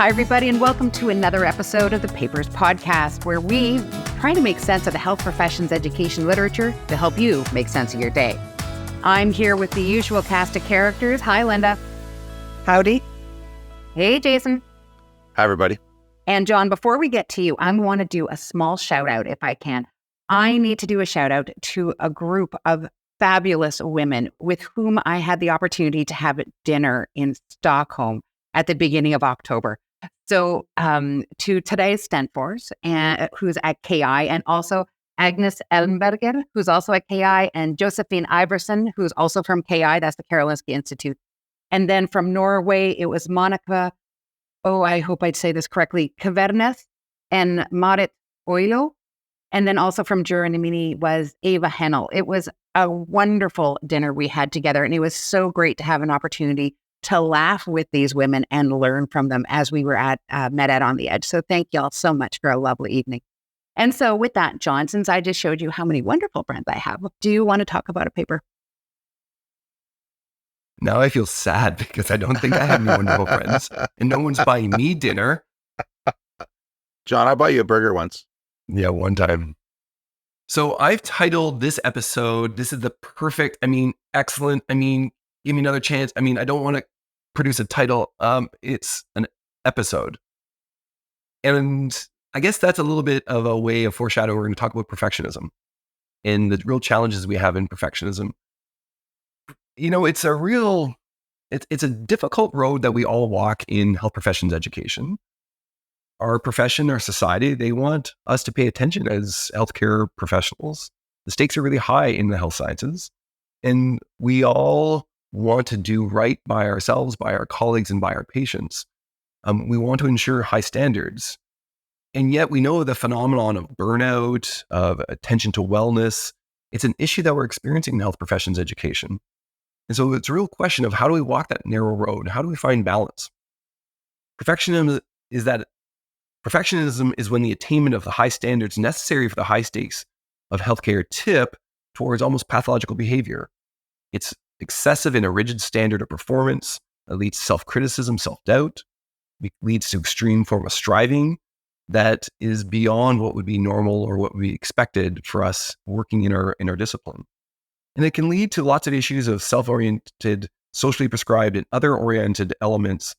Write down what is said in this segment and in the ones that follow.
Hi, everybody, and welcome to another episode of the Papers Podcast, where we try to make sense of the health professions education literature to help you make sense of your day. I'm here with the usual cast of characters. Hi, Linda. Howdy. Hey, Jason. Hi, everybody. And John, before we get to you, I want to do a small shout out if I can. I need to do a shout out to a group of fabulous women with whom I had the opportunity to have dinner in Stockholm at the beginning of October. So to Teresa Stenfors, who's at KI, and also Agnes Elmberger, who's also at KI, and Josephine Iverson, who's also from KI, that's the Karolinska Institutet. And then from Norway, it was Monica, I hope I'd say this correctly, Kavernes and Marit Oilo. And then also from Germany was Eva Hennel. It was a wonderful dinner we had together, and it was so great to have an opportunity to laugh with these women and learn from them as we were met at On the Edge. So thank y'all so much for a lovely evening. And so with that, John, since I just showed you how many wonderful friends I have, do you want to talk about a paper? Now I feel sad because I don't think I have any wonderful friends and no one's buying me dinner. John, I bought you a burger once. Yeah, one time. So I've titled this episode, this is the perfect, excellent, give me another chance. I don't want to produce a title. It's an episode. And I guess that's a little bit of a way of foreshadowing. We're going to talk about perfectionism and the real challenges we have in perfectionism. It's a difficult road that we all walk in health professions education. Our profession, our society, they want us to pay attention as healthcare professionals. The stakes are really high in the health sciences, and we all want to do right by ourselves, by our colleagues, and by our patients. We want to ensure high standards. And yet we know the phenomenon of burnout, of attention to wellness, it's an issue that we're experiencing in health professions education. And so it's a real question of how do we walk that narrow road? How do we find balance? Perfectionism is when the attainment of the high standards necessary for the high stakes of healthcare tip towards almost pathological behavior. It's excessive in a rigid standard of performance that leads to self-criticism, self-doubt. It leads to extreme form of striving that is beyond what would be normal or what would be expected for us working in our discipline. And it can lead to lots of issues of self-oriented, socially prescribed, and other oriented elements.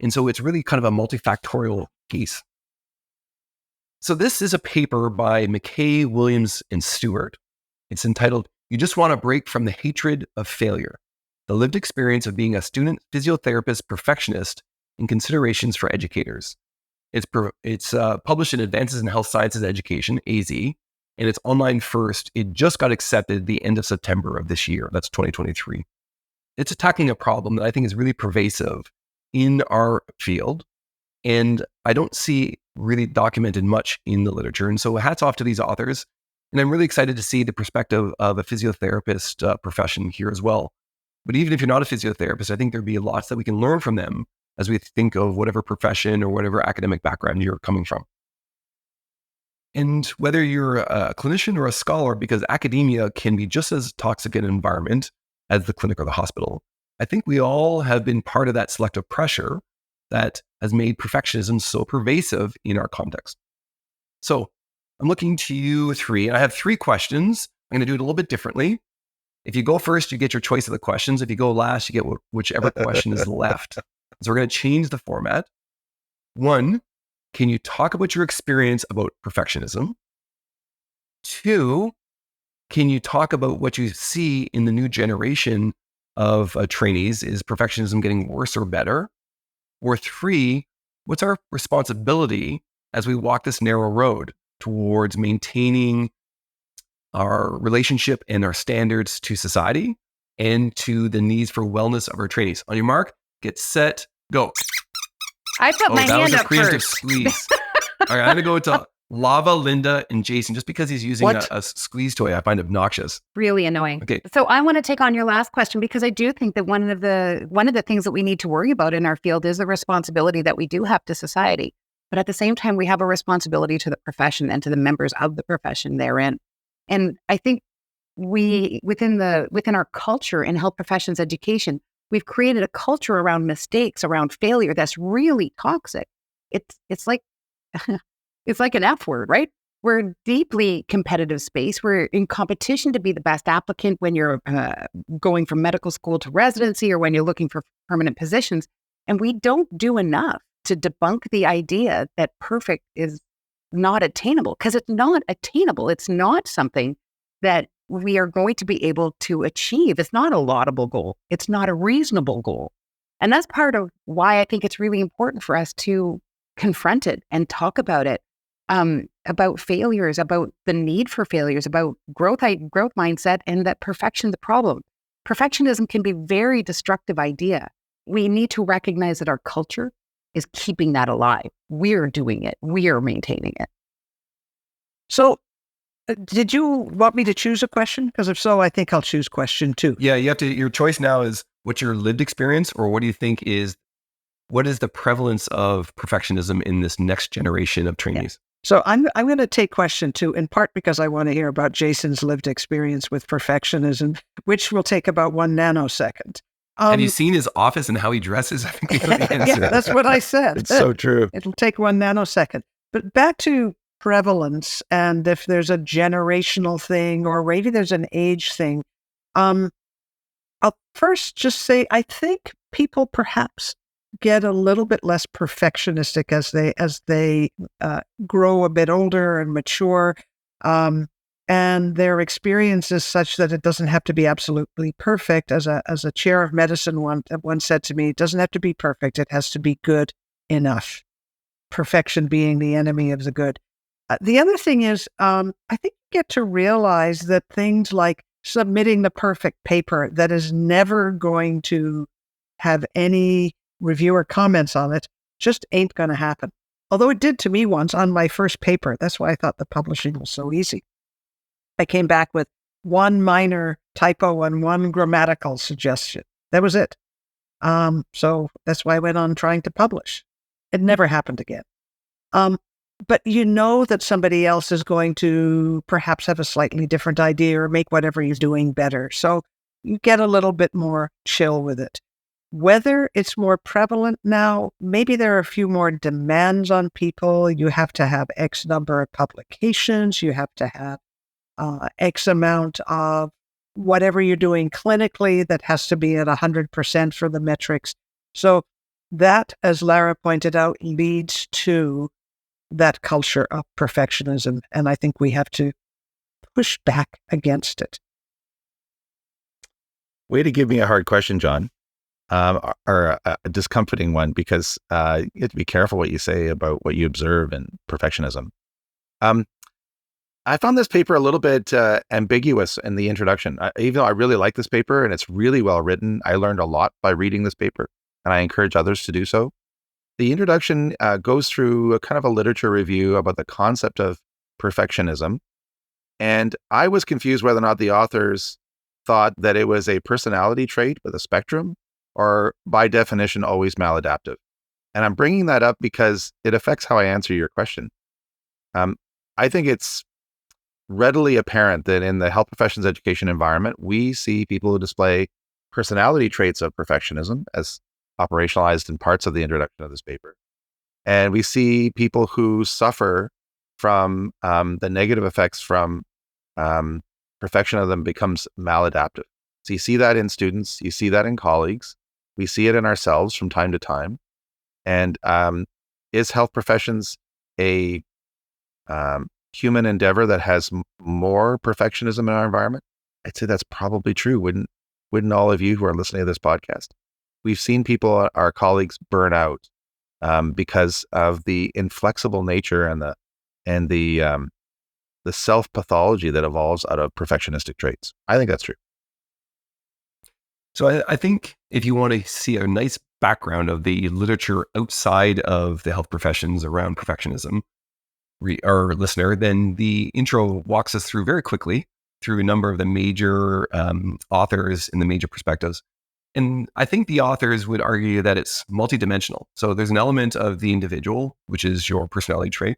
And so it's really kind of a multifactorial case. So this is a paper by McKay, Williams, and Stewart. It's entitled, "You Just Want to Break from the Hatred of Failure, the Lived Experience of Being a Student Physiotherapist Perfectionist and Considerations for Educators." It's published in Advances in Health Sciences Education, AZ, and it's online first. It just got accepted the end of September of this year. That's 2023. It's attacking a problem that I think is really pervasive in our field, and I don't see really documented much in the literature. And so hats off to these authors. And I'm really excited to see the perspective of a physiotherapist profession here as well. But even if you're not a physiotherapist, I think there'd be lots that we can learn from them as we think of whatever profession or whatever academic background you're coming from. And whether you're a clinician or a scholar, because academia can be just as toxic an environment as the clinic or the hospital, I think we all have been part of that selective pressure that has made perfectionism so pervasive in our context. So I'm looking to you three, and I have three questions. I'm going to do it a little bit differently. If you go first, you get your choice of the questions. If you go last, you get whichever question is left. So we're going to change the format. One, can you talk about your experience about perfectionism? Two, can you talk about what you see in the new generation of trainees? Is perfectionism getting worse or better? Or three, what's our responsibility as we walk this narrow road towards maintaining our relationship and our standards to society and to the needs for wellness of our trainees? On your mark, get set, go. I put my hand up first. Squeeze. All right, I'm going to go to Lava, Linda, and Jason, just because he's using a squeeze toy I find obnoxious. Really annoying. Okay. So I want to take on your last question, because I do think that one of the things that we need to worry about in our field is the responsibility that we do have to society. But at the same time, we have a responsibility to the profession and to the members of the profession therein. And I think we, within our culture in health professions education, we've created a culture around mistakes, around failure that's really toxic. it's like it's like an F word, right? We're a deeply competitive space. We're in competition to be the best applicant when you're going from medical school to residency or when you're looking for permanent positions. And we don't do enough to debunk the idea that perfect is not attainable, because it's not attainable. It's not something that we are going to be able to achieve. It's not a laudable goal. It's not a reasonable goal. And that's part of why I think it's really important for us to confront it and talk about it. About failures, about the need for failures, about growth mindset, and that perfection's the problem. Perfectionism can be a very destructive idea. We need to recognize that our culture is keeping that alive. We're doing it. We're maintaining it. So, did you want me to choose a question? Because if so, I think I'll choose question 2. Yeah, you have to. Your choice now is what's your lived experience, or what do you think what is the prevalence of perfectionism in this next generation of trainees? Yeah. So I'm going to take question 2, in part because I want to hear about Jason's lived experience with perfectionism, which will take about 1 nanosecond. Have you seen his office and how he dresses? I think we know the answer. Yeah, that's what I said. It's so true. It'll take 1 nanosecond. But back to prevalence, and if there's a generational thing or maybe there's an age thing, I'll first just say I think people perhaps get a little bit less perfectionistic as they grow a bit older and mature, and their experience is such that it doesn't have to be absolutely perfect. As a chair of medicine once said to me, it doesn't have to be perfect, it has to be good enough. Perfection being the enemy of the good. The other thing is, I think you get to realize that things like submitting the perfect paper that is never going to have any reviewer comments on it just ain't going to happen. Although it did to me once on my first paper. That's why I thought the publishing was so easy. I came back with 1 minor typo and 1 grammatical suggestion. That was it. So that's why I went on trying to publish. It never happened again. But you know that somebody else is going to perhaps have a slightly different idea or make whatever you're doing better. So you get a little bit more chill with it. Whether it's more prevalent now, maybe there are a few more demands on people. You have to have X number of publications. You have to have X amount of whatever you're doing clinically that has to be at 100% for the metrics. So that, as Lara pointed out, leads to that culture of perfectionism. And I think we have to push back against it. Way to give me a hard question, John. Or a discomforting one, because you have to be careful what you say about what you observe in perfectionism. I found this paper a little bit ambiguous in the introduction. Even though I really like this paper and it's really well written, I learned a lot by reading this paper, and I encourage others to do so. The introduction goes through a kind of a literature review about the concept of perfectionism, and I was confused whether or not the authors thought that it was a personality trait with a spectrum, or by definition, always maladaptive. And I'm bringing that up because it affects how I answer your question. I think it's readily apparent that in the health professions education environment, we see people who display personality traits of perfectionism as operationalized in parts of the introduction of this paper. And we see people who suffer from the negative effects from perfectionism becomes maladaptive. So you see that in students, you see that in colleagues, we see it in ourselves from time to time. And is health professions a human endeavor that has more perfectionism in our environment? I'd say that's probably true. Wouldn't all of you who are listening to this podcast? We've seen people, our colleagues, burn out because of the inflexible nature and the self-pathology that evolves out of perfectionistic traits. I think that's true. So I think if you want to see a nice background of the literature outside of the health professions around perfectionism, our listener, then the intro walks us through very quickly through a number of the major authors in the major perspectives. And I think the authors would argue that it's multidimensional. So there's an element of the individual, which is your personality trait.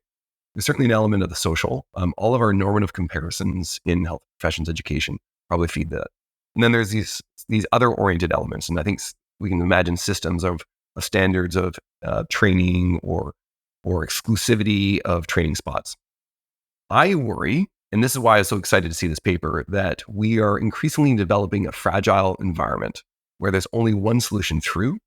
There's certainly an element of the social. All of our normative comparisons in health professions education probably feed that. And then there's these other oriented elements. And I think we can imagine systems of standards of training or or exclusivity of training spots. I worry, and this is why I was so excited to see this paper, that we are increasingly developing a fragile environment where there's only one solution through,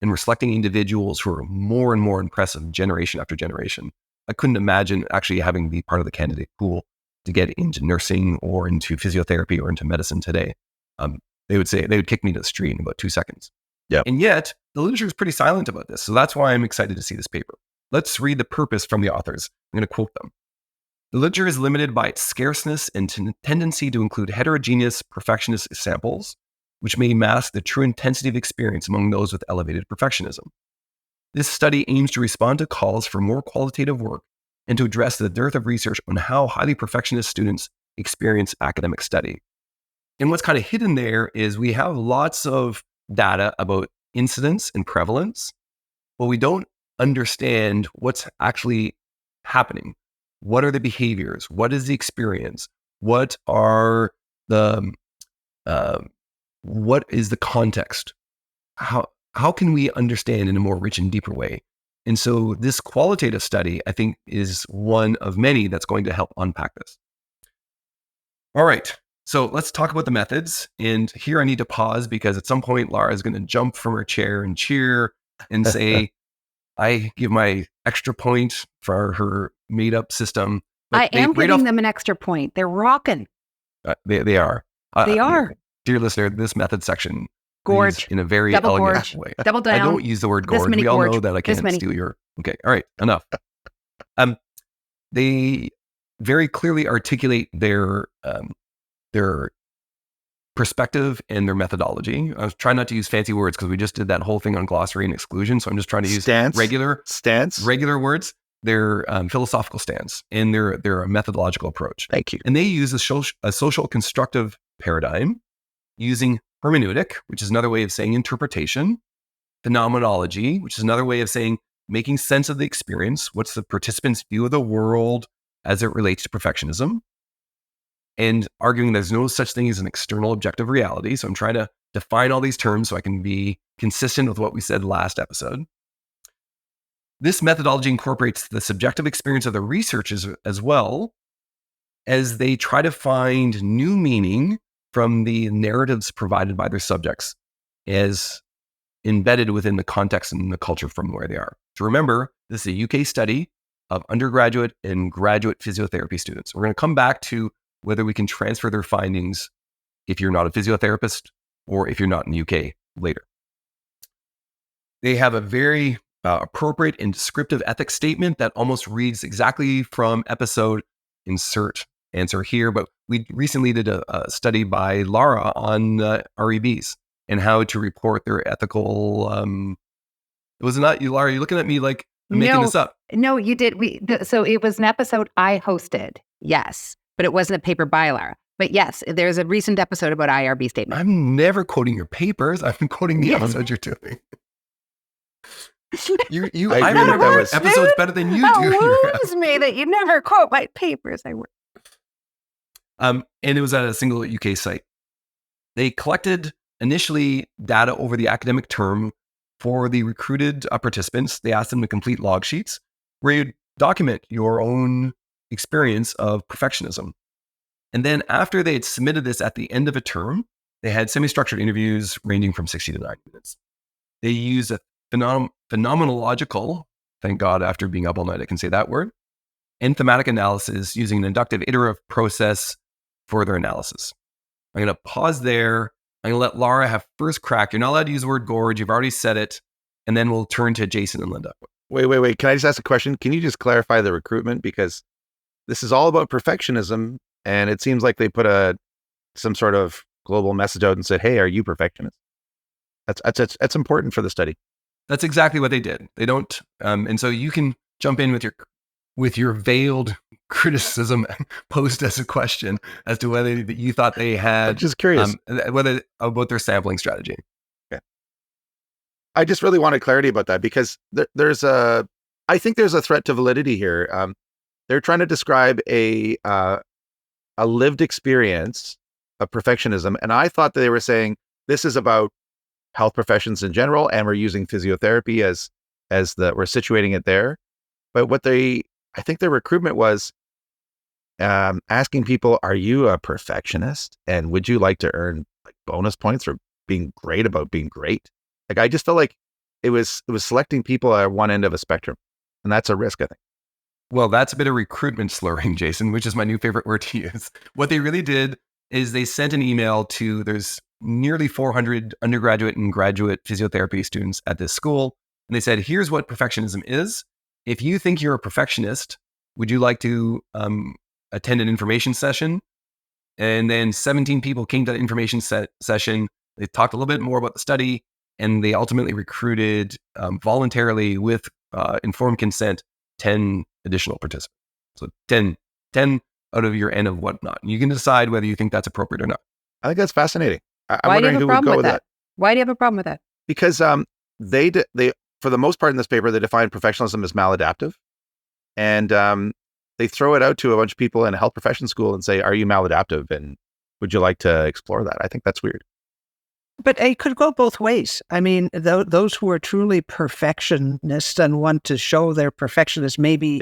and we're selecting individuals who are more and more impressive generation after generation. I couldn't imagine actually having to be part of the candidate pool to get into nursing or into physiotherapy or into medicine today. They would kick me to the street in about 2 seconds. Yep. And yet the literature is pretty silent about this. So that's why I'm excited to see this paper. Let's read the purpose from the authors. I'm going to quote them. The literature is limited by its scarceness and tendency to include heterogeneous perfectionist samples, which may mask the true intensity of experience among those with elevated perfectionism. This study aims to respond to calls for more qualitative work and to address the dearth of research on how highly perfectionist students experience academic study. And what's kind of hidden there is we have lots of data about incidence and prevalence, but we don't understand what's actually happening. What are the behaviors? What is the experience? What are the what is the context? How can we understand in a more rich and deeper way? And so this qualitative study, I think, is one of many that's going to help unpack this. All right. So let's talk about the methods. And here I need to pause because at some point, Lara is going to jump from her chair and cheer and say, I give my extra point for her made up system. I am giving them an extra point. They're rocking. They are. They are. Dear listener, this method section gorge in a very double elegant gorge way. Double down. I don't use the word gorge. We all gorge. know that I can't steal your. Okay. All right. Enough. They very clearly articulate their perspective and their methodology. I was trying not to use fancy words because we just did that whole thing on glossary and exclusion. So I'm just trying to use regular words. Their philosophical stance and their methodological approach. Thank you. And they use a social constructive paradigm using hermeneutic, which is another way of saying interpretation, phenomenology, which is another way of saying making sense of the experience. What's the participant's view of the world as it relates to perfectionism? And arguing there's no such thing as an external objective reality. So I'm trying to define all these terms so I can be consistent with what we said last episode. This methodology incorporates the subjective experience of the researchers as well as they try to find new meaning from the narratives provided by their subjects as embedded within the context and the culture from where they are. So remember, this is a UK study of undergraduate and graduate physiotherapy students. We're going to come back to whether we can transfer their findings if you're not a physiotherapist or if you're not in the UK later. They have a very appropriate and descriptive ethics statement that almost reads exactly from episode insert answer here. But we recently did a study by Lara on REBs and how to report their ethical. It was not you, Lara. You're looking at me like I'm making this up. No, you did. So it was an episode I hosted. Yes, but it wasn't a paper by Lara. But yes, there's a recent episode about IRB statement. I'm never quoting your papers. I'm quoting the episode you're doing. I remember episodes better than you do. That wounds me that you never quote my papers. And it was at a single UK site. They collected initially data over the academic term for the recruited participants. They asked them to complete log sheets where you document your own experience of perfectionism. And then after they had submitted this at the end of a term, they had semi-structured interviews ranging from 60 to 90 minutes. They used a phenomenological, thank God after being up all night I can say that word, and thematic analysis using an inductive iterative process for their analysis. I'm going to pause there. I'm going to let Lara have first crack. You're not allowed to use the word gorge. You've already said it. And then we'll turn to Jason and Linda. Wait. Can I just ask a question? Can you just clarify the recruitment? Because this is all about perfectionism. And it seems like they put some sort of global message out and said, hey, are you perfectionists? That's important for the study. That's exactly what they did. They don't. And so you can jump in with your veiled criticism posed as a question as to whether you thought they had. I'm just curious whether about their sampling strategy. Okay. I just really wanted clarity about that because I think there's a threat to validity here. They're trying to describe a lived experience of perfectionism, and I thought they were saying this is about health professions in general, and we're using physiotherapy as we're situating it there. But I think their recruitment was asking people, are you a perfectionist? And would you like to earn like bonus points for being great about being great? Like, I just felt like it was selecting people at one end of a spectrum. And that's a risk, I think. Well, that's a bit of recruitment slurring, Jason, which is my new favorite word to use. What they really did is they sent an email to, there's nearly 400 undergraduate and graduate physiotherapy students at this school. And they said, here's what perfectionism is. If you think you're a perfectionist, would you like to attend an information session? And then 17 people came to the information session. They talked a little bit more about the study, and they ultimately recruited voluntarily with informed consent 10 additional participants. So 10 out of your N of whatnot. You can decide whether you think that's appropriate or not. I think that's fascinating. I'm Why do you wondering have a who would problem go with with that? Why do you have a problem with that? Because they for the most part in this paper, they define perfectionism as maladaptive. And they throw it out to a bunch of people in a health profession school and say, are you maladaptive? And would you like to explore that? I think that's weird. But it could go both ways. I mean, those who are truly perfectionists and want to show their perfectionist maybe,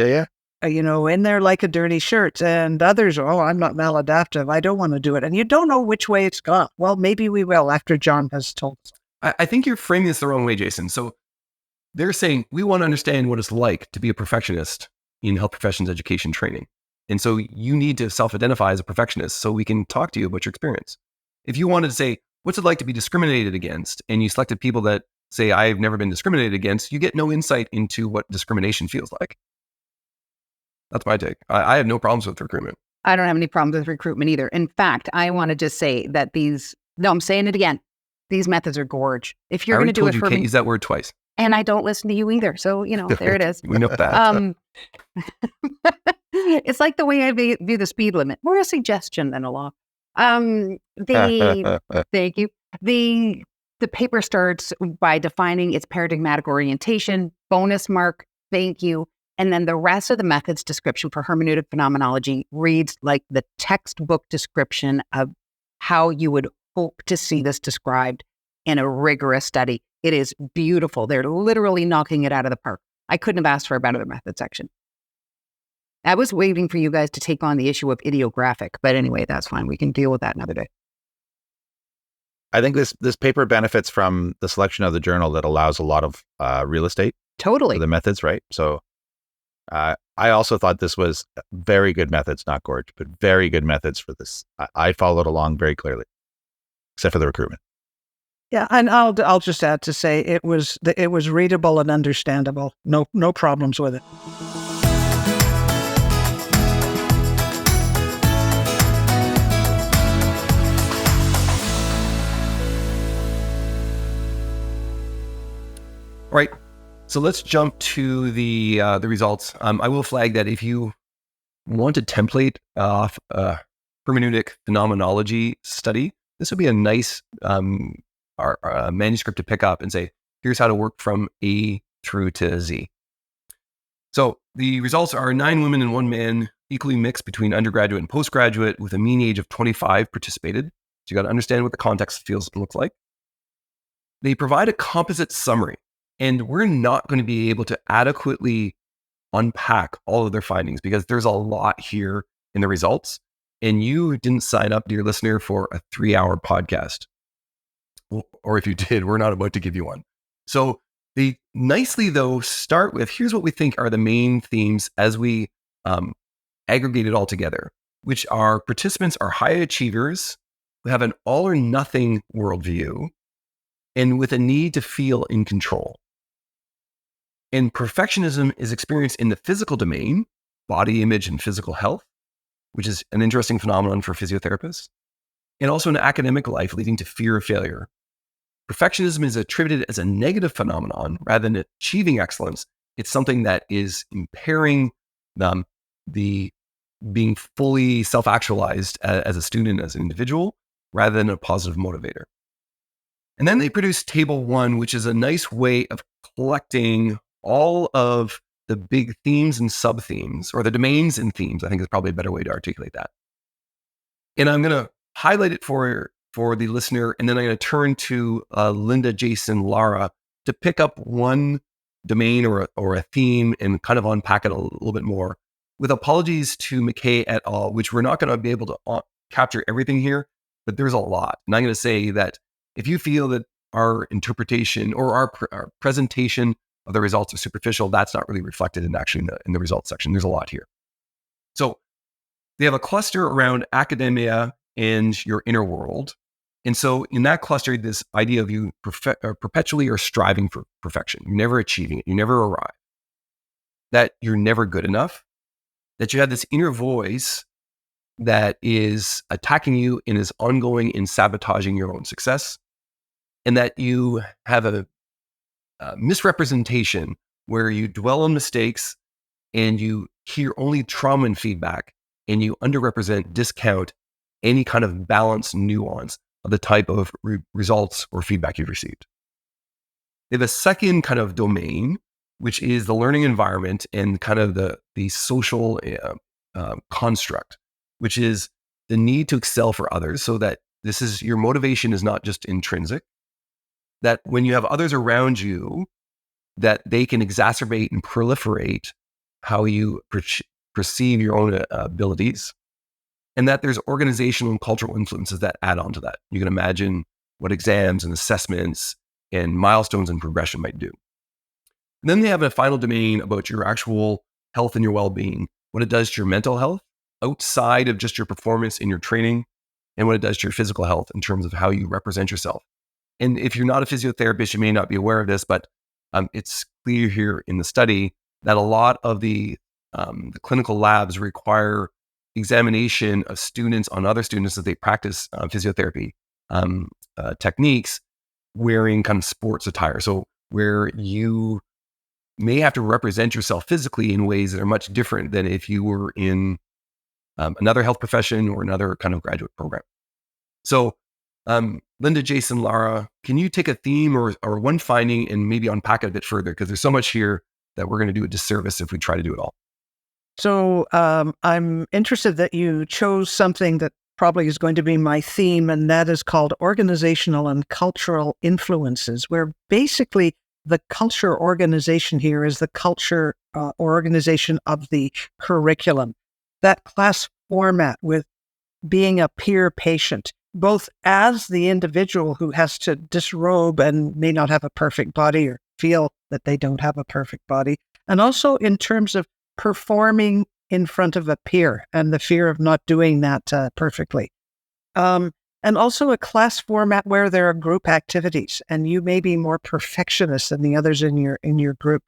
in there like a dirty shirt, and others, I'm not maladaptive. I don't want to do it. And you don't know which way it's gone. Well, maybe we will after John has told us. I think you're framing this the wrong way, Jason. So they're saying, we want to understand what it's like to be a perfectionist in health professions education training. And so you need to self-identify as a perfectionist so we can talk to you about your experience. If you wanted to say, what's it like to be discriminated against? And you selected people that say, I've never been discriminated against, you get no insight into what discrimination feels like. That's my take. I have no problems with recruitment. I don't have any problems with recruitment either. In fact, I want to just say that I'm saying it again, these methods are gorge. If you're going to do it you for can't me, use that word twice. and I don't listen to you either. So, there it is. We know that. It's like the way I view the speed limit. More a suggestion than a law. Thank you. The paper starts by defining its paradigmatic orientation, bonus mark, thank you. And then the rest of the method's description for hermeneutic phenomenology reads like the textbook description of how you would hope to see this described in a rigorous study. It is beautiful. They're literally knocking it out of the park. I couldn't have asked for a better method section. I was waiting for you guys to take on the issue of idiographic, but anyway, that's fine. We can deal with that another day. I think this paper benefits from the selection of the journal that allows a lot of real estate. Totally. For the methods, right? So I also thought this was very good methods, not gorge, but very good methods for this. I followed along very clearly, except for the recruitment. Yeah, and I'll just add to say it was readable and understandable. No problems with it. All right, so let's jump to the results. I will flag that if you want a template off a hermeneutic phenomenology study, this would be a nice manuscript to pick up and say, here's how to work from A through to Z. So the results are 9 women and 1 man, equally mixed between undergraduate and postgraduate, with a mean age of 25 participated. So you got to understand what the context looks like. They provide a composite summary. And we're not going to be able to adequately unpack all of their findings because there's a lot here in the results. And you didn't sign up, dear listener, for a 3-hour podcast. Or if you did, we're not about to give you one. So they nicely, though, start with, here's what we think are the main themes as we aggregate it all together, which are participants are high achievers who have an all or nothing worldview and with a need to feel in control. And perfectionism is experienced in the physical domain, body image and physical health, which is an interesting phenomenon for physiotherapists, and also in academic life leading to fear of failure. Perfectionism is attributed as a negative phenomenon rather than achieving excellence. It's something that is impairing the being fully self-actualized as a student, as an individual, rather than a positive motivator. And then they produce Table 1, which is a nice way of collecting all of the big themes and sub-themes, or the domains and themes, I think is probably a better way to articulate that. And I'm going to highlight it for the listener, and then I'm going to turn to Linda, Jason, Lara to pick up one domain or a theme and kind of unpack it a little bit more. With apologies to McKay et al., which we're not going to be able to capture everything here, but there's a lot. And I'm going to say that if you feel that our interpretation or our presentation of the results are superficial, that's not really reflected in actually in the results section. There's a lot here. So they have a cluster around academia and your inner world. And so in that cluster, this idea of you perpetually are striving for perfection. You're never achieving it. You never arrive. That you're never good enough. That you have this inner voice that is attacking you and is ongoing in sabotaging your own success. And that you have a misrepresentation where you dwell on mistakes and you hear only trauma and feedback, and you underrepresent, discount any kind of balanced nuance of the type of results or feedback you've received. They have a second kind of domain, which is the learning environment and kind of the social construct, which is the need to excel for others, so that this is your motivation is not just intrinsic, that when you have others around you, that they can exacerbate and proliferate how you perceive your own abilities, and that there's organizational and cultural influences that add on to that. You can imagine what exams and assessments and milestones and progression might do. And then they have a final domain about your actual health and your well-being, what it does to your mental health outside of just your performance in your training, and what it does to your physical health in terms of how you represent yourself. And if you're not a physiotherapist, you may not be aware of this, but it's clear here in the study that a lot of the clinical labs require examination of students on other students as they practice physiotherapy techniques wearing kind of sports attire. So where you may have to represent yourself physically in ways that are much different than if you were in another health profession or another kind of graduate program. So Linda, Jason, Lara, can you take a theme or one finding and maybe unpack it a bit further? Because there's so much here that we're going to do a disservice if we try to do it all. So I'm interested that you chose something that probably is going to be my theme, and that is called organizational and cultural influences, where basically the culture organization here is the culture organization of the curriculum. That class format with being a peer patient, both as the individual who has to disrobe and may not have a perfect body or feel that they don't have a perfect body, and also in terms of performing in front of a peer and the fear of not doing that perfectly. And also a class format where there are group activities and you may be more perfectionist than the others in your group.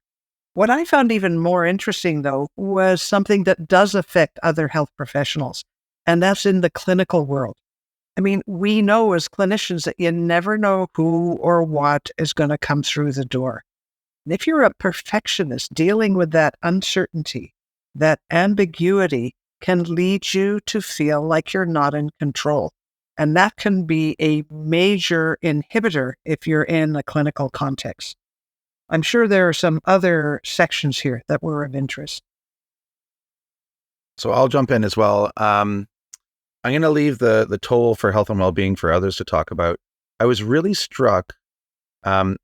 What I found even more interesting, though, was something that does affect other health professionals, and that's in the clinical world. I mean, we know as clinicians that you never know who or what is going to come through the door. And if you're a perfectionist, dealing with that uncertainty, that ambiguity can lead you to feel like you're not in control. And that can be a major inhibitor if you're in a clinical context. I'm sure there are some other sections here that were of interest. So I'll jump in as well. I'm going to leave the toll for health and well-being for others to talk about. I was really struck in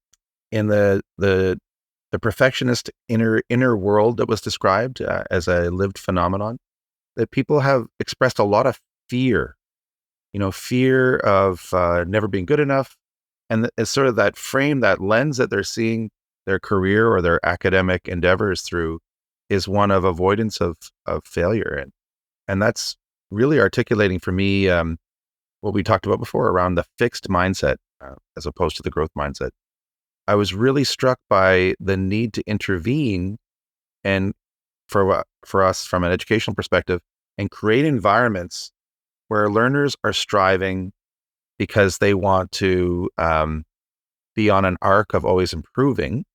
the perfectionist inner world that was described as a lived phenomenon, that people have expressed a lot of fear, fear of never being good enough. And it's sort of that frame, that lens that they're seeing their career or their academic endeavors through is one of avoidance of failure. And that's really articulating for me what we talked about before around the fixed mindset as opposed to the growth mindset. I was really struck by the need to intervene and for us from an educational perspective and create environments where learners are striving because they want to be on an arc of always improving,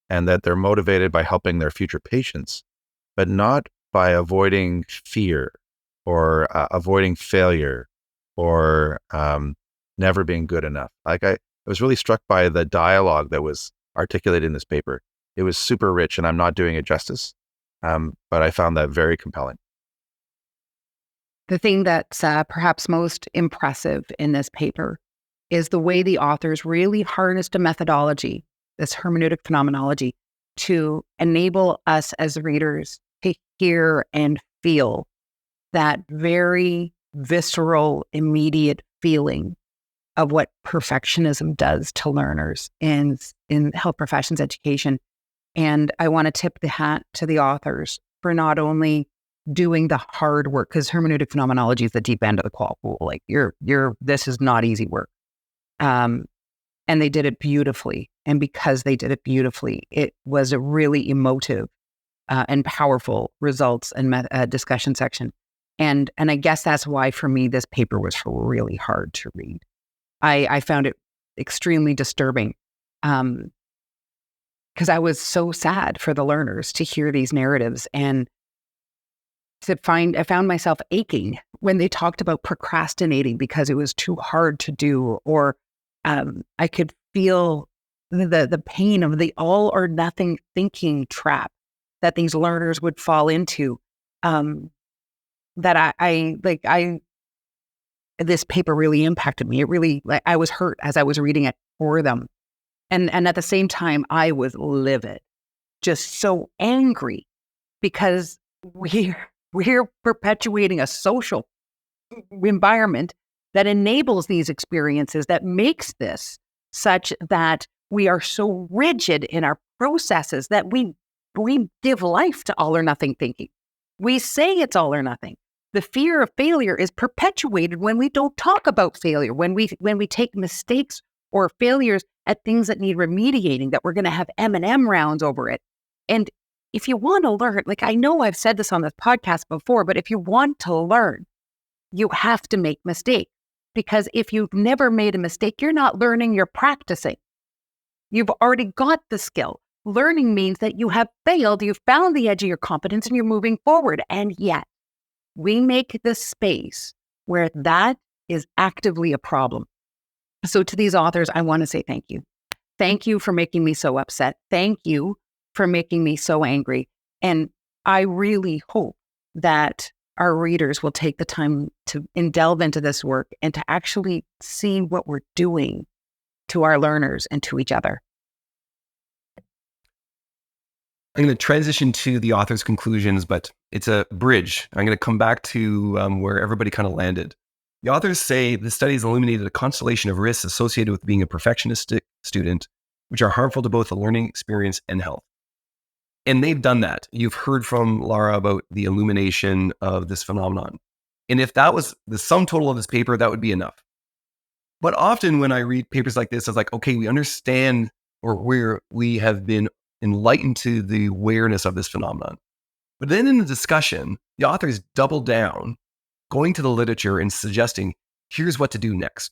and that they're motivated by helping their future patients, but not by avoiding fear or avoiding failure or never being good enough. I was really struck by the dialogue that was articulated in this paper. It was super rich, and I'm not doing it justice, but I found that very compelling. The thing that's perhaps most impressive in this paper is the way the authors really harnessed a methodology, this hermeneutic phenomenology, to enable us as readers to hear and feel that very visceral, immediate feeling of what perfectionism does to learners in health professions education. And I want to tip the hat to the authors for not only doing the hard work, because hermeneutic phenomenology is the deep end of the qual pool. Like this is not easy work. And they did it beautifully. And because they did it beautifully, it was a really emotive and powerful results and discussion section. And I guess that's why for me, this paper was really hard to read. I found it extremely disturbing because I was so sad for the learners to hear these narratives and I found myself aching when they talked about procrastinating because it was too hard to do, or I could feel the pain of the all or nothing thinking trap that these learners would fall into. That this paper really impacted me. It really, I was hurt as I was reading it for them. And at the same time, I was livid, just so angry because we're perpetuating a social environment that enables these experiences, that makes this such that we are so rigid in our processes that we give life to all or nothing thinking. We say it's all or nothing. The fear of failure is perpetuated when we don't talk about failure, when we take mistakes or failures at things that need remediating, that we're going to have M&M rounds over it. And if you want to learn, like I know I've said this on this podcast before, but if you want to learn, you have to make mistakes. Because if you've never made a mistake, you're not learning, you're practicing. You've already got the skill. Learning means that you have failed, you've found the edge of your competence, and you're moving forward. And yet, we make the space where that is actively a problem. So to these authors, I want to say thank you. Thank you for making me so upset. Thank you for making me so angry. And I really hope that our readers will take the time to delve into this work and to actually see what we're doing to our learners and to each other. I'm going to transition to the author's conclusions, but it's a bridge. I'm going to come back to where everybody kind of landed. The authors say the study has illuminated a constellation of risks associated with being a perfectionistic student, which are harmful to both the learning experience and health. And they've done that. You've heard from Lara about the illumination of this phenomenon. And if that was the sum total of this paper, that would be enough. But often when I read papers like this, I was like, okay, we understand, or we have been enlightened to the awareness of this phenomenon. But then in the discussion, the authors double down, going to the literature and suggesting, here's what to do next.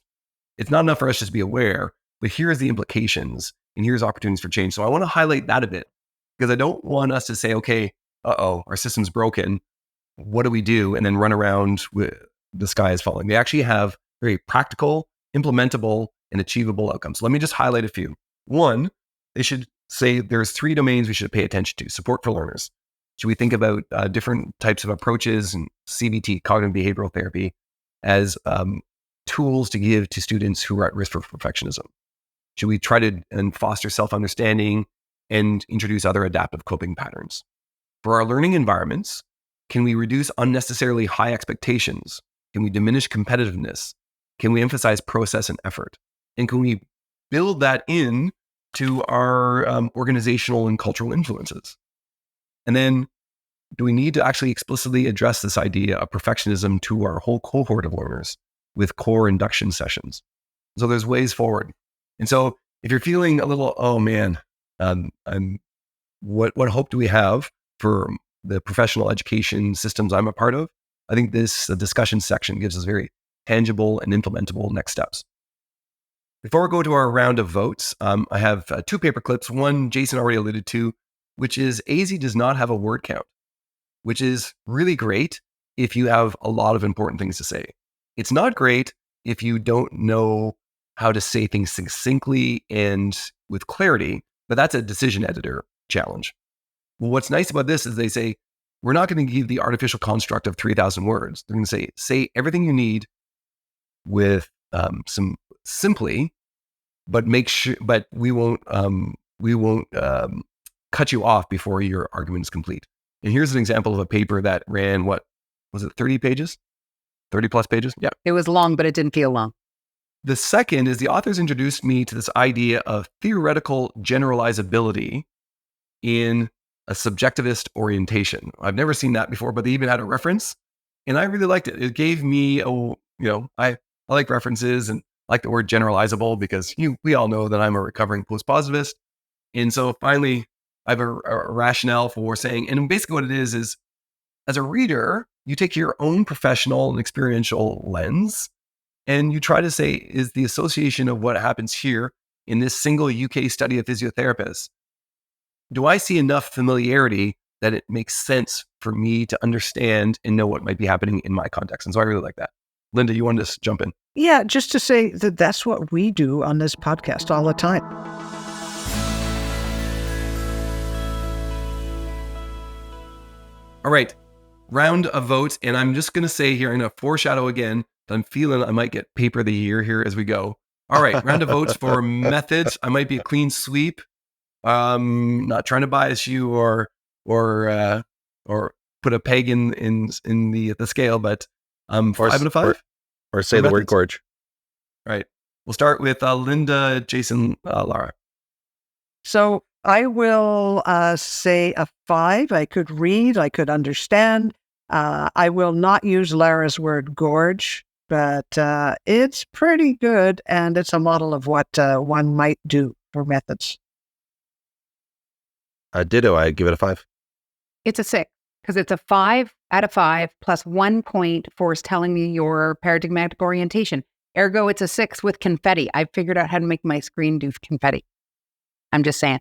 It's not enough for us just to be aware, but here's the implications and here's opportunities for change. So I want to highlight that a bit because I don't want us to say, okay, our system's broken. What do we do? And then run around with the sky is falling. They actually have very practical, implementable, and achievable outcomes. So let me just highlight a few. One, they should say there's 3 domains we should pay attention to. Support for learners. Should we think about different types of approaches and CBT, cognitive behavioral therapy, as tools to give to students who are at risk for perfectionism? Should we try to foster self-understanding and introduce other adaptive coping patterns? For our learning environments, can we reduce unnecessarily high expectations? Can we diminish competitiveness? Can we emphasize process and effort? And can we build that in to our organizational and cultural influences? And then, do we need to actually explicitly address this idea of perfectionism to our whole cohort of learners with core induction sessions? So there's ways forward. And so if you're feeling a little, oh man, what hope do we have for the professional education systems I'm a part of? I think this discussion section gives us very tangible and implementable next steps. Before we go to our round of votes, I have 2 paper clips. One Jason already alluded to, which is AZ does not have a word count, which is really great if you have a lot of important things to say. It's not great if you don't know how to say things succinctly and with clarity, but that's a decision editor challenge. Well, what's nice about this is they say, we're not going to give the artificial construct of 3,000 words. They're going to say everything you need with some simply, but make sure, but we won't cut you off before your argument is complete. And here's an example of a paper that ran, what was it, 30 pages? 30 plus pages? Yeah. It was long, but it didn't feel long. The second is the authors introduced me to this idea of theoretical generalizability in a subjectivist orientation. I've never seen that before, but they even had a reference, and I really liked it. It gave me I like references and like the word generalizable because we all know that I'm a recovering post-positivist. And so finally, I have a rationale for saying, and basically what it is as a reader, you take your own professional and experiential lens and you try to say, is the association of what happens here in this single UK study of physiotherapists, do I see enough familiarity that it makes sense for me to understand and know what might be happening in my context? And so I really like that. Linda, you wanted to jump in? Yeah, just to say that that's what we do on this podcast all the time. All right, round of votes. And I'm just going to say here, I'm going to foreshadow again, I'm feeling I might get paper of the year here as we go. All right, round of votes for methods. I might be a clean sweep. Not trying to bias you or put a peg in the scale, but 5 out of 5. Or say the word gorge. Right. We'll start with Linda, Jason, Lara. So I will say a 5. I could read, I could understand. I will not use Lara's word gorge, but it's pretty good, and it's a model of what one might do for methods. Ditto, I give it a 5. It's a 6 because it's a 5 out of 5 plus 1 point for telling me your paradigmatic orientation. Ergo, it's a 6 with confetti. I figured out how to make my screen do confetti. I'm just saying.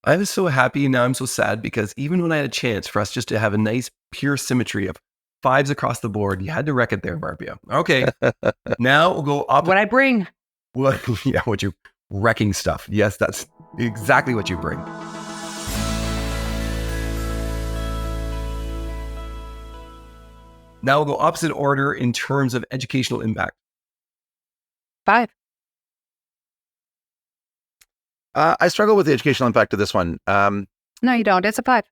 I was so happy, and now I'm so sad because even when I had a chance for us just to have a nice pure symmetry of 5s across the board, you had to wreck it there, Varpio. Okay, now we'll go up. What I bring. What you're wrecking stuff. Yes, that's exactly what you bring. Now we'll go opposite order in terms of educational impact. 5. I struggle with the educational impact of this one. No, you don't. It's a 5.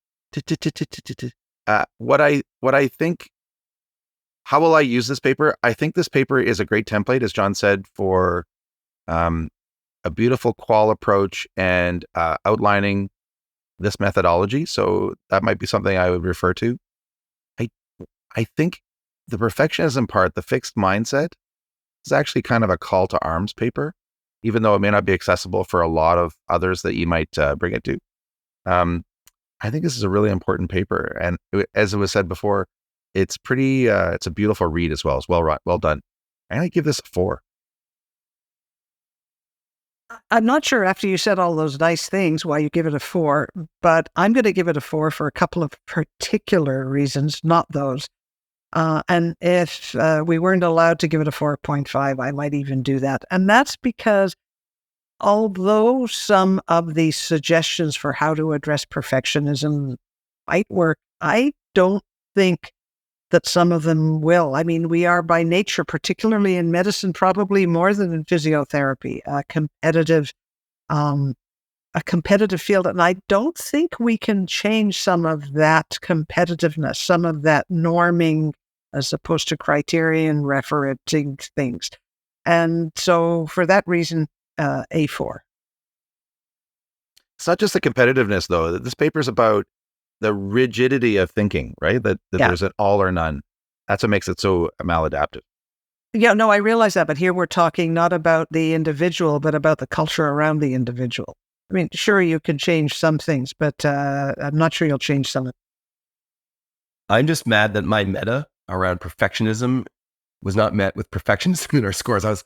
What I think, how will I use this paper? I think this paper is a great template, as John said, for a beautiful qual approach and outlining this methodology. So that might be something I would refer to. I think the perfectionism part, the fixed mindset, is actually kind of a call to arms paper, even though it may not be accessible for a lot of others that you might bring it to. I think this is a really important paper. And as it was said before, it's pretty, it's a beautiful read as well. It's well done. I'm going to give this a 4. I'm not sure after you said all those nice things why you give it a 4, but I'm going to give it a 4 for a couple of particular reasons, not those. And if we weren't allowed to give it a 4.5, I might even do that. And that's because although some of the suggestions for how to address perfectionism might work, I don't think that some of them will. I mean, we are by nature, particularly in medicine, probably more than in physiotherapy, a competitive field. And I don't think we can change some of that competitiveness, some of that norming as opposed to criterion referencing things. And so for that reason, A4. It's not just the competitiveness, though. This paper is about the rigidity of thinking, right? That there's an all or none. That's what makes it so maladaptive. Yeah, no, I realize that. But here we're talking not about the individual, but about the culture around the individual. I mean, sure, you can change some things, but I'm not sure you'll change some of it. I'm just mad that my meta around perfectionism was not met with perfectionism in our scores. I was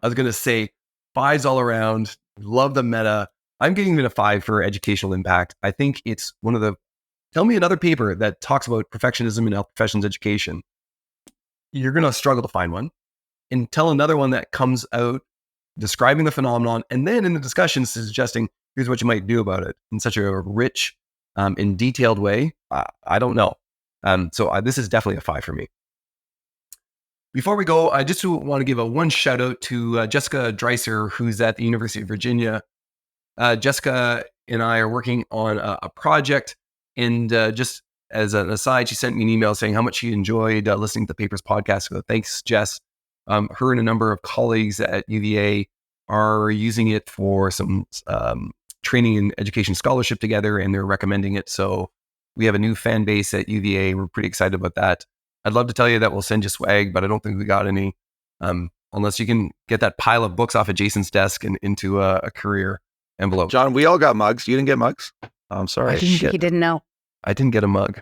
going to say 5s all around. Love the meta. I'm giving it a 5 for educational impact. I think it's one of the, tell me another paper that talks about perfectionism in health professions education. You're going to struggle to find one. And tell another one that comes out describing the phenomenon, and then in the discussion suggesting, here's what you might do about it in such a rich and detailed way. I don't know. So this is definitely a 5 for me. Before we go, I just want to give one shout out to Jessica Dreiser, who's at the University of Virginia. Jessica and I are working on a project. And just as an aside, she sent me an email saying how much she enjoyed listening to the Papers podcast. So thanks, Jess. Her and a number of colleagues at UVA are using it for some training and education scholarship together, and they're recommending it. So we have a new fan base at UVA. We're pretty excited about that. I'd love to tell you that we'll send you swag, but I don't think we got any, unless you can get that pile of books off of Jason's desk and into a career envelope. John, we all got mugs. You didn't get mugs? I'm sorry. He didn't know. I didn't get a mug.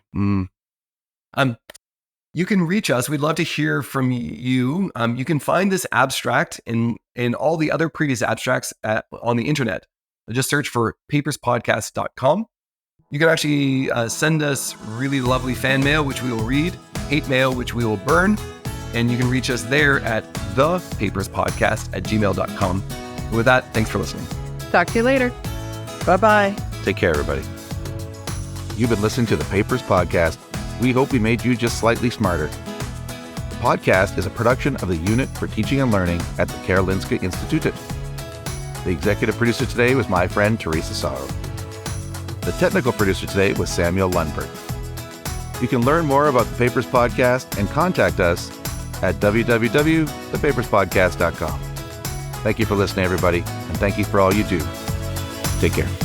You can reach us. We'd love to hear from you. You can find this abstract and all the other previous abstracts on the internet. Just search for paperspodcast.com. You can actually send us really lovely fan mail, which we will read, hate mail, which we will burn. And you can reach us there at thepaperspodcast@gmail.com. With that, thanks for listening. Talk to you later. Bye-bye. Take care, everybody. You've been listening to the Papers Podcast. We hope we made you just slightly smarter. The podcast is a production of the Unit for Teaching and Learning at the Karolinska Institutet. The executive producer today was my friend Teresa Sörö. The technical producer today was Samuel Lundberg. You can learn more about the Papers Podcast and contact us at www.thepaperspodcast.com. Thank you for listening, everybody, and thank you for all you do. Take care.